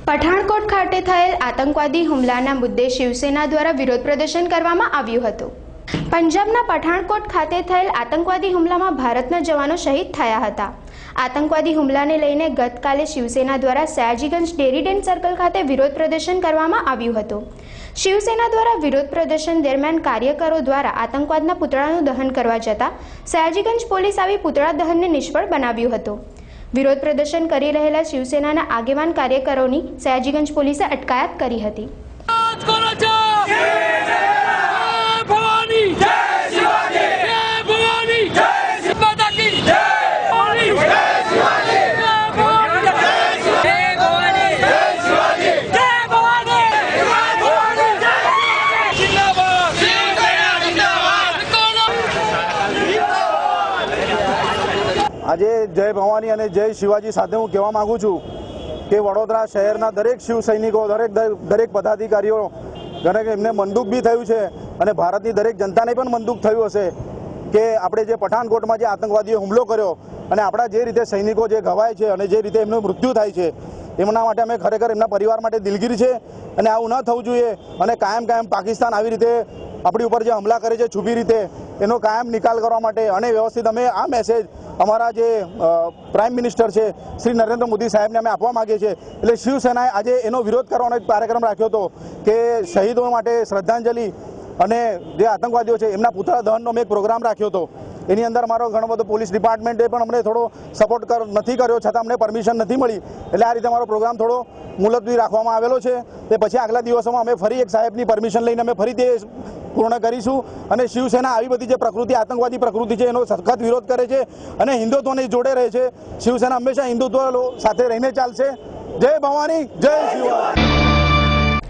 પઠાણકોટ ખાતે થયેલ આતંકવાદી હુમલાના મુદ્દે શિવસેના દ્વારા વિરોધ પ્રદર્શન કરવામાં આવ્યું હતું। પંજાબના પઠાણકોટ ખાતે થયેલ આતંકવાદી હુમલામાં ભારતના જવાનો શહીદ થયા હતા। આતંકવાદી હુમલાને લઈને ગતકાલે શિવસેના દ્વારા સયાજીગંજ ડેરી ડેન સર્કલ ખાતે વિરોધ પ્રદર્શન કરવામાં આવ્યું હતું। શિવસેના દ્વારા વિરોધ પ્રદર્શન દરમિયાન કાર્યકરો દ્વારા આતંકવાદના પુતળાનું દહન કરવા જતા સયાજીગંજ પોલીસ આવી પુતળા દહનને નિષ્ફળ બનાવ્યું હતું। વિરોધ પ્રદર્શન કરી રહેલા શિવસેનાના આગેવાન કાર્યકરોની સયાજીગંજ પોલીસે અટકાયત કરી હતી। આજે જય ભવાની અને જય શિવાજી સાથે હું કહેવા માંગુ છું કે વડોદરા શહેરના દરેક શિવ સૈનિકો દરેક પદાધિકારીઓ દરેક એમને મનદુખ બી થયું છે અને ભારતની દરેક જનતાને પણ મનદુખ થયું હશે કે આપણે જે પઠાણકોટમાં જે આતંકવાદીઓ હુમલો કર્યો અને આપણા જે રીતે સૈનિકો જે ઘવાય છે અને જે રીતે એમનું મૃત્યુ થાય છે એમના માટે અમે ખરેખર એમના પરિવાર માટે દિલગીર છે અને આવું ન થવું જોઈએ અને કાયમ પાકિસ્તાન આવી રીતે આપણી ઉપર જે હુમલા કરે છે છુપી રીતે એનો કાયમ નિકાલ કરવા માટે અને વ્યવસ્થિત અમે આ મેસેજ અમારા જે પ્રાઇમ મિનિસ્ટર છે શ્રી નરેન્દ્ર મોદી સાહેબને અમે આપવા માગીએ છીએ। એટલે શિવસેનાએ આજે એનો વિરોધ કરવાનો એક કાર્યક્રમ રાખ્યો હતો કે શહીદો માટે શ્રદ્ધાંજલિ અને જે આતંકવાદીઓ છે એમના પુતળા દહનનો અમે એક પ્રોગ્રામ રાખ્યો હતો। એની અંદર મારો ઘણો બધો પોલીસ ડિપાર્ટમેન્ટે પણ અમને થોડો સપોર્ટ નથી કર્યો, છતાં અમને પરમિશન નથી મળી, એટલે આ રીતે અમારો પ્રોગ્રામ થોડો મુલતવી રાખવામાં આવેલો છે। તે પછી આગલા દિવસોમાં અમે ફરી એક સાહેબની પરમિશન લઈને અમે ફરી તે પૂર્ણ કરીશું અને શિવસેના આવી બધી જે પ્રકૃતિ આતંકવાદી પ્રકૃતિ છે એનો સખત વિરોધ કરે છે અને હિન્દુત્વને જોડે રહે છે। શિવસેના હંમેશા હિન્દુત્વ સાથે રહીને ચાલશે। જય ભવાની, જય શિવાજી।